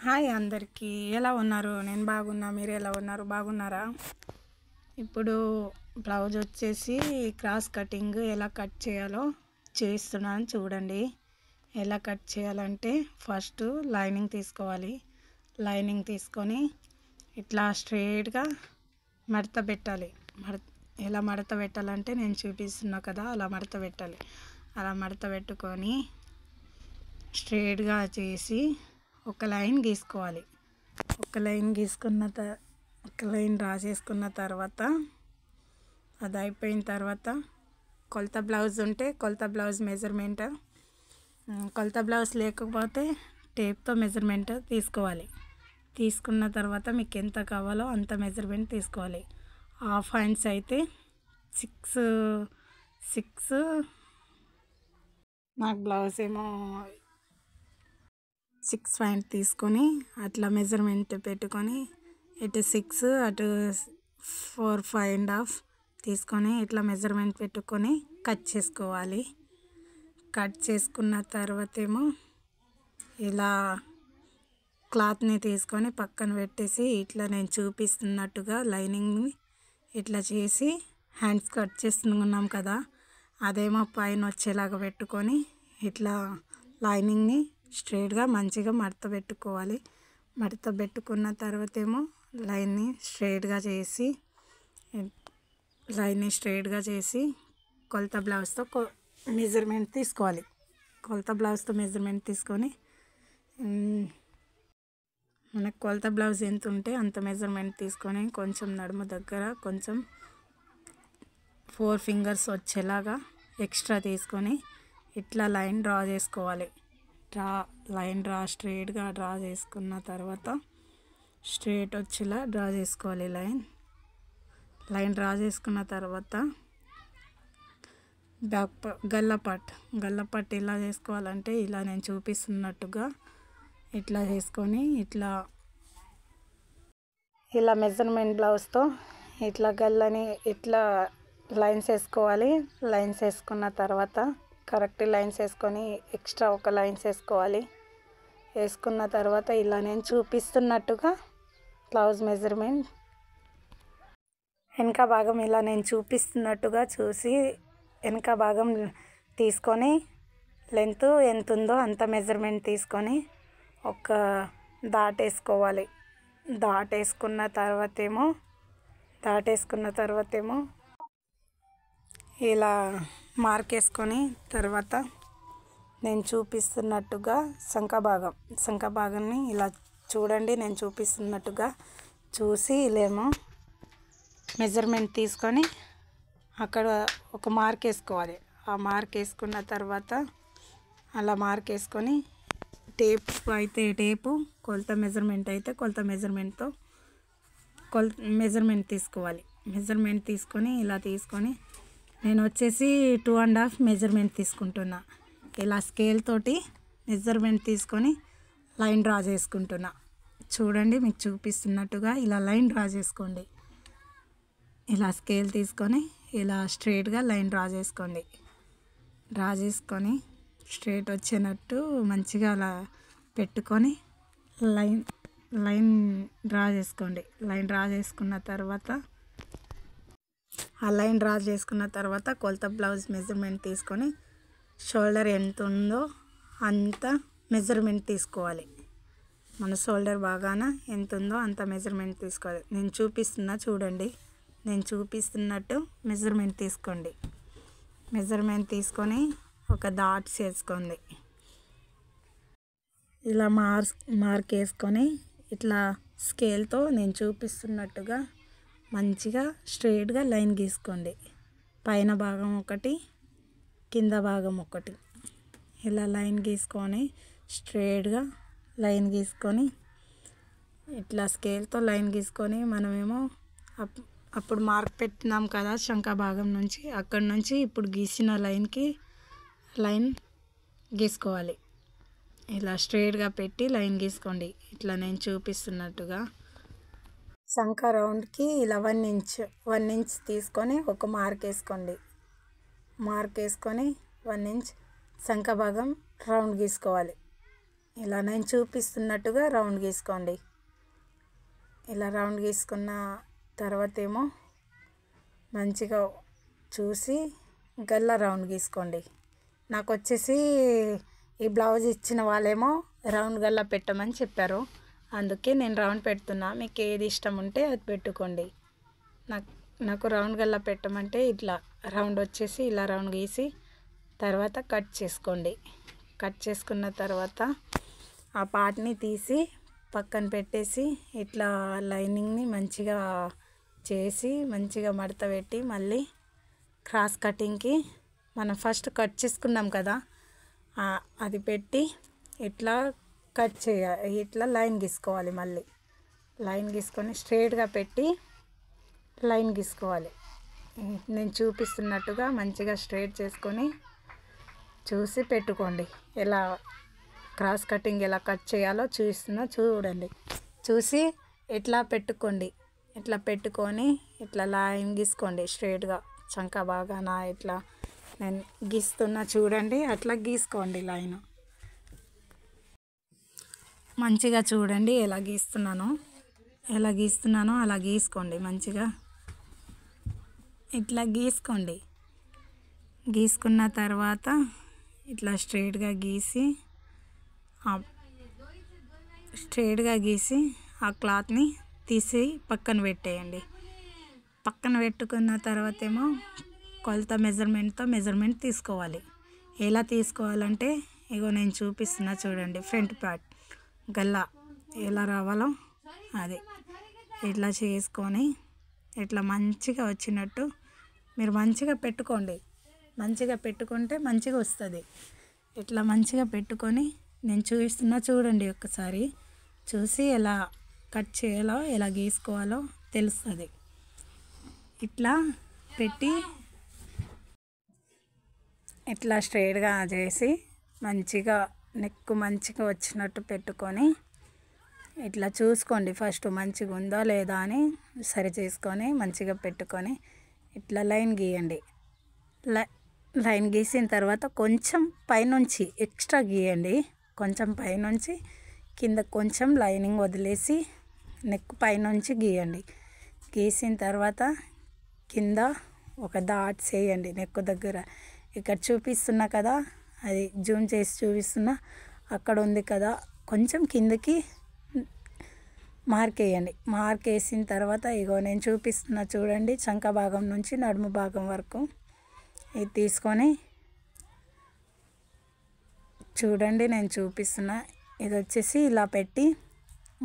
Hi అందరికీ, ఎలా ఉన్నారు? నేను బాగున్నా. మీరు ఎలా ఉన్నారు? బాగున్నారా? ఇప్పుడు బ్లౌజ్ వచ్చేసి క్రాస్ కటింగ్ ఎలా కట్ చేయాలో చేస్తున్నాను చూడండి. ఎలా కట్ చేయాలంటే ఫస్ట్ లైనింగ్ తీసుకోవాలి. లైనింగ్ తీసుకొని ఇట్లా స్ట్రైట్గా మడత పెట్టాలి. ఎలా మడత పెట్టాలంటే నేను చూపిస్తున్నా కదా, అలా మడత పెట్టాలి. అలా మడత పెట్టుకొని స్ట్రైట్గా చేసి ఒక లైన్ గీసుకోవాలి. ఒక లైన్ రాసేసుకున్న తర్వాత అది అయిపోయిన తర్వాత కొలత బ్లౌజ్ ఉంటే కొలత బ్లౌజ్ మెజర్మెంట్, కొలత బ్లౌజ్ లేకపోతే టేప్తో మెజర్మెంట్ తీసుకోవాలి. తీసుకున్న తర్వాత మీకు ఎంత కావాలో అంత మెజర్మెంట్ తీసుకోవాలి. హాఫ్ హ్యాండ్స్ అయితే సిక్స్ నాకు బ్లౌజ్ ఏమో 6 పాయింట్ తీసుకొని అట్లా మెజర్మెంట్ పెట్టుకొని ఇటు 6 అటు 4 5.5 తీసుకొని ఇట్లా మెజర్మెంట్ పెట్టుకొని కట్ చేసుకోవాలి. కట్ చేసుకున్న తర్వాత ఏమో ఇలా క్లాత్ని తీసుకొని పక్కన పెట్టేసి ఇట్లా నేను చూపిస్తున్నట్టుగా లైనింగ్ని ఇట్లా చేసి హ్యాండ్స్ కట్ చేస్తున్నాం కదా, అదేమో పైన వచ్చేలాగా పెట్టుకొని ఇట్లా లైనింగ్ని స్ట్రైట్గా మంచిగా మడత పెట్టుకోవాలి. మడత పెట్టుకున్న తర్వాత ఏమో లైన్ని స్ట్రైట్గా చేసి కొలత బ్లౌజ్తో మెజర్మెంట్ తీసుకోవాలి. కొలత బ్లౌజ్తో మెజర్మెంట్ తీసుకొని మనకు కొలత బ్లౌజ్ ఎంత ఉంటే అంత మెజర్మెంట్ తీసుకొని కొంచెం నడుము దగ్గర కొంచెం 4 ఫింగర్స్ వచ్చేలాగా ఎక్స్ట్రా తీసుకొని ఇట్లా లైన్ డ్రా చేసుకోవాలి. స్ట్రైట్గా డ్రా చేసుకున్న తర్వాత స్ట్రైట్ వచ్చేలా డ్రా చేసుకోవాలి. లైన్ డ్రా చేసుకున్న తర్వాత గల్లపట్ ఎలా చేసుకోవాలంటే ఇలా నేను చూపిస్తున్నట్టుగా ఇట్లా చేసుకొని ఇలా మెజర్మెంట్ బ్లౌజ్తో ఇట్లా గల్లని ఇట్లా లైన్స్ వేసుకోవాలి. లైన్స్ వేసుకున్న తర్వాత కరెక్ట్ లైన్స్ వేసుకొని ఎక్స్ట్రా ఒక లైన్స్ వేసుకోవాలి. వేసుకున్న తర్వాత ఇలా నేను చూపిస్తున్నట్టుగా బ్లౌజ్ మెజర్మెంట్ వెనక భాగం ఇలా నేను చూపిస్తున్నట్టుగా చూసి వెనక భాగం తీసుకొని లెంత్ ఎంత ఉందో అంత మెజర్మెంట్ తీసుకొని ఒక డాట్ వేసుకోవాలి. డాట్ వేసుకున్న తర్వాత ఏమో ఇలా మార్క్ వేసుకొని తర్వాత నేను చూపిస్తున్నట్టుగా సంఖ భాగాన్ని ఇలా చూడండి. నేను చూపిస్తున్నట్టుగా చూసి ఇలేమో మెజర్మెంట్ తీసుకొని అక్కడ ఒక మార్క్ వేసుకోవాలి. ఆ మార్క్ వేసుకున్న తర్వాత అలా మార్క్ వేసుకొని టేపు కొలత మెజర్మెంట్ అయితే కొలత మెజర్మెంట్తో మెజర్మెంట్ తీసుకోవాలి. మెజర్మెంట్ తీసుకొని ఇలా తీసుకొని నేను వచ్చేసి 2.5 మెజర్మెంట్ తీసుకుంటున్నా. ఇలా స్కేల్ తోటి మెజర్మెంట్ తీసుకొని లైన్ డ్రా చేసుకుంటున్నా. చూడండి, మీకు చూపిస్తున్నట్టుగా ఇలా లైన్ డ్రా చేసుకోండి. ఇలా స్కేల్ తీసుకొని ఇలా స్ట్రైట్గా లైన్ డ్రా చేసుకోండి. డ్రా చేసుకొని స్ట్రైట్ వచ్చేటట్టు మంచిగా అలా పెట్టుకొని లైన్ డ్రా చేసుకోండి. లైన్ డ్రా చేసుకున్న తర్వాత కొలత బ్లౌజ్ మెజర్మెంట్ తీసుకొని షోల్డర్ ఎంత ఉందో అంత మెజర్మెంట్ తీసుకోవాలి. మన షోల్డర్ బాగాన ఎంత ఉందో అంత మెజర్మెంట్ తీసుకోవాలి. నేను చూపిస్తున్నా చూడండి. నేను చూపిస్తున్నట్టు మెజర్మెంట్ తీసుకోండి. మెజర్మెంట్ తీసుకొని ఒక డాట్స్ వేసుకోండి. ఇలా మార్క్ వేసుకొని ఇట్లా స్కేల్తో నేను చూపిస్తున్నట్టుగా మంచిగా స్ట్రైట్గా లైన్ గీసుకోండి. పైన భాగం ఒకటి, కింద భాగం ఒకటి. ఇలా లైన్ గీసుకొని స్ట్రైట్గా లైన్ గీసుకొని ఇట్లా స్కేల్తో లైన్ గీసుకొని మనమేమో అప్పుడు మార్క్ పెట్టినాం కదా శంఖ భాగం నుంచి, అక్కడి నుంచి ఇప్పుడు గీసిన లైన్ గీసుకోవాలి. ఇలా స్ట్రైట్గా పెట్టి లైన్ గీసుకోండి. ఇట్లా నేను చూపిస్తున్నట్టుగా శంఖ రౌండ్కి ఇలా 1 ఇంచ్ తీసుకొని ఒక మార్క్ వేసుకోండి. మార్క్ వేసుకొని 1 ఇంచ్ శంఖ భాగం రౌండ్ గీసుకోవాలి. ఇలా నేను చూపిస్తున్నట్టుగా రౌండ్ గీసుకోండి. ఇలా రౌండ్ గీసుకున్న తర్వాత ఏమో మంచిగా చూసి గల్లా రౌండ్ గీసుకోండి. నాకు వచ్చేసి ఈ బ్లౌజ్ ఇచ్చిన వాళ్ళేమో రౌండ్ గల్లా పెట్టమని చెప్పారు, అందుకే నేను రౌండ్ పెడుతున్నా. మీకు ఏది ఇష్టం ఉంటే అది పెట్టుకోండి. నాకు రౌండ్ గల్లా పెట్టమంటే ఇట్లా రౌండ్ వచ్చేసి ఇలా రౌండ్ గీసి తర్వాత కట్ చేసుకోండి. కట్ చేసుకున్న తర్వాత ఆ పార్ట్ని తీసి పక్కన పెట్టేసి ఇట్లా లైనింగ్ని మంచిగా చేసి మంచిగా మడత పెట్టి మళ్ళీ క్రాస్ కటింగ్కి మనం ఫస్ట్ కట్ చేసుకున్నాం కదా అది పెట్టి ఇట్లా కట్ చేయాలి. ఇట్లా లైన్ గీసుకోవాలి. మళ్ళీ లైన్ గీసుకొని స్ట్రైట్గా పెట్టి లైన్ గీసుకోవాలి. నేను చూపిస్తున్నట్టుగా మంచిగా స్ట్రైట్ చేసుకొని చూసి పెట్టుకోండి. ఎలా క్రాస్ కటింగ్ ఎలా కట్ చేయాలో చూస్తున్నా చూడండి. చూసి ఇట్లా పెట్టుకోండి. ఇట్లా పెట్టుకొని ఇట్లా లైన్ గీసుకోండి స్ట్రైట్గా చంక బాగానా ఇట్లా నేను గీస్తున్నా చూడండి. అట్లా గీసుకోండి లైన్ మంచిగా చూడండి. ఎలా గీస్తున్నానో అలా గీసుకోండి. మంచిగా ఇట్లా గీసుకోండి. గీసుకున్న తర్వాత ఇట్లా స్ట్రైట్గా గీసి ఆ క్లాత్ని తీసి పక్కన పెట్టేయండి. పక్కన పెట్టుకున్న తర్వాత ఏమో కొలత మెజర్మెంట్ తీసుకోవాలి. ఎలా తీసుకోవాలంటే ఇగో నేను చూపిస్తున్నా చూడండి. ఫ్రంట్ పార్ట్ గల్లా ఎలా రావాలో అది ఇట్లా చేసుకొని ఇట్లా మంచిగా వచ్చినట్టు మీరు మంచిగా పెట్టుకోండి. మంచిగా పెట్టుకుంటే మంచిగా వస్తుంది. ఇట్లా మంచిగా పెట్టుకొని నేను చూపిస్తున్నా చూడండి. ఒక్కసారి చూసి ఎలా కట్ చేయాలో ఎలా గీసుకోవాలో తెలుస్తుంది. ఇట్లా పెట్టి ఇట్లా స్ట్రైట్గా చేసి మంచిగా నెక్ మంచిగా వచ్చినట్టు పెట్టుకొని ఇట్లా చూసుకోండి. ఫస్ట్ మంచిగా ఉందా లేదా అని సరి చేసుకొని మంచిగా పెట్టుకొని ఇట్లా లైన్ గీయండి. లైన్ గీసిన తర్వాత కొంచెం పైనుంచి ఎక్స్ట్రా గీయండి. కొంచెం పైనుంచి కింద కొంచెం లైనింగ్ వదిలేసి నెక్ పైనుంచి గీయండి. గీసిన తర్వాత కింద ఒక డాట్స్ వేయండి నెక్ దగ్గర. ఇక్కడ చూపిస్తున్నా కదా, అది జూమ్ చేసి చూపిస్తున్నా, అక్కడ ఉంది కదా, కొంచెం కిందకి మార్క్ వేయండి. మార్క్ వేసిన తర్వాత ఇగో నేను చూపిస్తున్నా చూడండి. చంక భాగం నుంచి నడుము భాగం వరకు ఇది తీసుకొని చూడండి. నేను చూపిస్తున్నా. ఇది వచ్చేసి ఇలా పెట్టి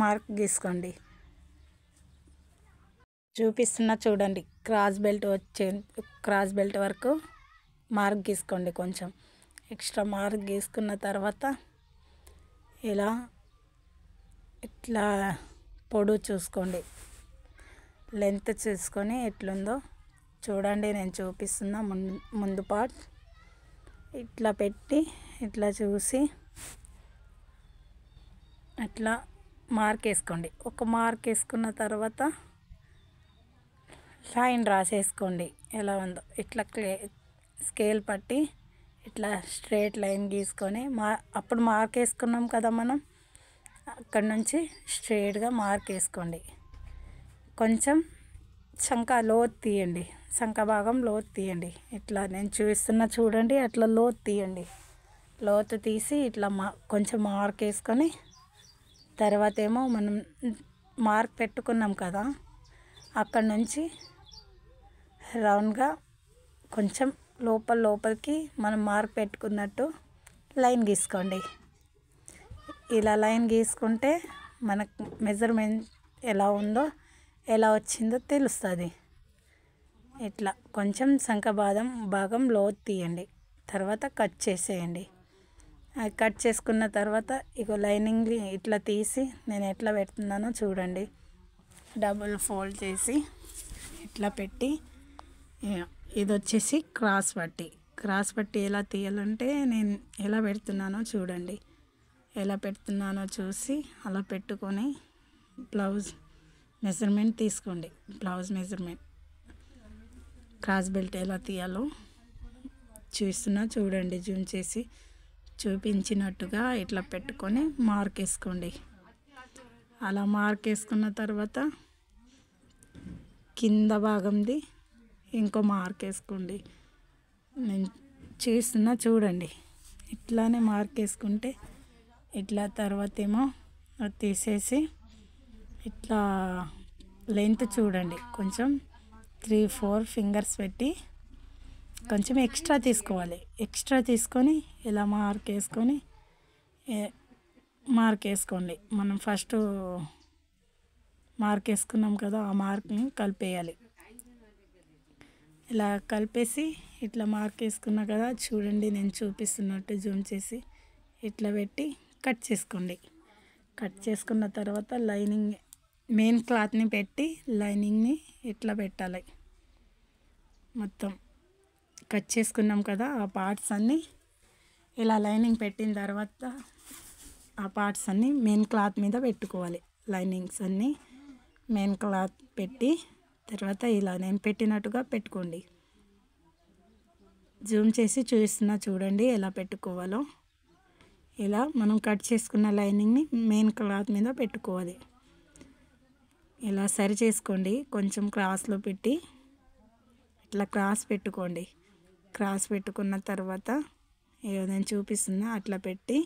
మార్క్ గీసుకోండి. చూపిస్తున్నా చూడండి. క్రాస్ బెల్ట్ వరకు మార్క్ గీసుకోండి. కొంచెం ఎక్స్ట్రా మార్క్ గీసుకున్న తర్వాత ఇలా ఇట్లా పొడవు చూసుకోండి. లెంత్ చూసుకొని ఎట్లుందో చూడండి. నేను చూపిస్తున్నా ముందు పార్ట్ ఇట్లా పెట్టి ఇట్లా చూసి అట్లా మార్క్ వేసుకోండి. ఒక మార్క్ వేసుకున్న తర్వాత లైన్ రాసేసుకోండి ఎలా ఉందో. ఇట్లా స్కేల్ పట్టి ఇట్లా స్ట్రైట్ లైన్ గీసుకొని అప్పుడు మార్క్ వేసుకున్నాం కదా మనం, అక్కడ నుంచి స్ట్రైట్గా మార్క్ వేసుకోండి. కొంచెం చంక లోతు తీయండి. చంక భాగం లోతు తీయండి. ఇట్లా నేను చూపిస్తున్నా చూడండి. అట్లా లోతు తీయండి. లోతు తీసి ఇట్లా కొంచెం మార్క్ వేసుకొని తర్వాత ఏమో మనం మార్క్ పెట్టుకున్నాం కదా, అక్కడ నుంచి రౌండ్గా కొంచెం లోపలికి మనం మార్క్ పెట్టుకున్నట్టు లైన్ గీసుకోండి. ఇలా లైన్ గీసుకుంటే మనకు మెజర్మెంట్ ఎలా ఉందో ఎలా వచ్చిందో తెలుస్తుంది. ఇట్లా కొంచెం శంఖ భాగం లోతు తీయండి. తర్వాత కట్ చేసేయండి. కట్ చేసుకున్న తర్వాత ఇగో లైనింగ్ ఇట్లా తీసి నేను ఎట్లా పెడుతున్నానో చూడండి. డబుల్ ఫోల్డ్ చేసి ఇట్లా పెట్టి ఇది వచ్చేసి క్రాస్ పట్టి ఎలా తీయాలంటే నేను ఎలా పెడుతున్నానో చూడండి. ఎలా పెడుతున్నానో చూసి అలా పెట్టుకొని బ్లౌజ్ మెజర్మెంట్ తీసుకోండి. బ్లౌజ్ మెజర్మెంట్ క్రాస్ బెల్ట్ ఎలా తీయాలో చూస్తున్నా చూడండి. జూమ్ చేసి చూపించినట్టుగా ఇట్లా పెట్టుకొని మార్క్ వేసుకోండి. అలా మార్క్ వేసుకున్న తర్వాత కింద భాగంది ఇంకో మార్క్ వేసుకోండి. నేను చేస్తున్నా చూడండి. ఇట్లానే మార్క్ వేసుకుంటే ఇట్లా తర్వాత ఏమో అది తీసేసి ఇట్లా లెంత్ చూడండి, కొంచెం 3-4 ఫింగర్స్ పెట్టి కొంచెం ఎక్స్ట్రా తీసుకోవాలి. ఎక్స్ట్రా తీసుకొని ఇలా మార్క్ వేసుకోండి. మనం ఫస్ట్ మార్క్ వేసుకున్నాం కదా, ఆ మార్క్ని కలిపేయాలి. ఇలా కలిపేసి ఇట్లా మార్క్ వేసుకున్నా కదా, చూడండి నేను చూపిస్తున్నట్టు జూమ్ చేసి ఇట్లా పెట్టి కట్ చేసుకోండి. కట్ చేసుకున్న తర్వాత లైనింగ్ మెయిన్ క్లాత్ని పెట్టి లైనింగ్ని ఇట్లా పెట్టాలి. మొత్తం కట్ చేసుకున్నాం కదా, ఆ పార్ట్స్ అన్నీ ఇలా లైనింగ్ పెట్టిన తర్వాత ఆ పార్ట్స్ అన్నీ మెయిన్ క్లాత్ మీద పెట్టుకోవాలి. లైనింగ్స్ అన్నీ మెయిన్ క్లాత్ పెట్టి తర్వాత ఇలా నేను పెట్టినట్టుగా పెట్టుకోండి. జూమ్ చేసి చూపిస్తున్నా చూడండి ఎలా పెట్టుకోవాలో. ఇలా మనం కట్ చేసుకున్న లైనింగ్ని మెయిన్ క్లాత్ మీద పెట్టుకోవాలి. ఇలా సరి చేసుకోండి, కొంచెం క్రాస్లో పెట్టి ఇట్లా క్రాస్ పెట్టుకోండి. క్రాస్ పెట్టుకున్న తర్వాత నేను చూపిస్తున్నా అట్లా పెట్టి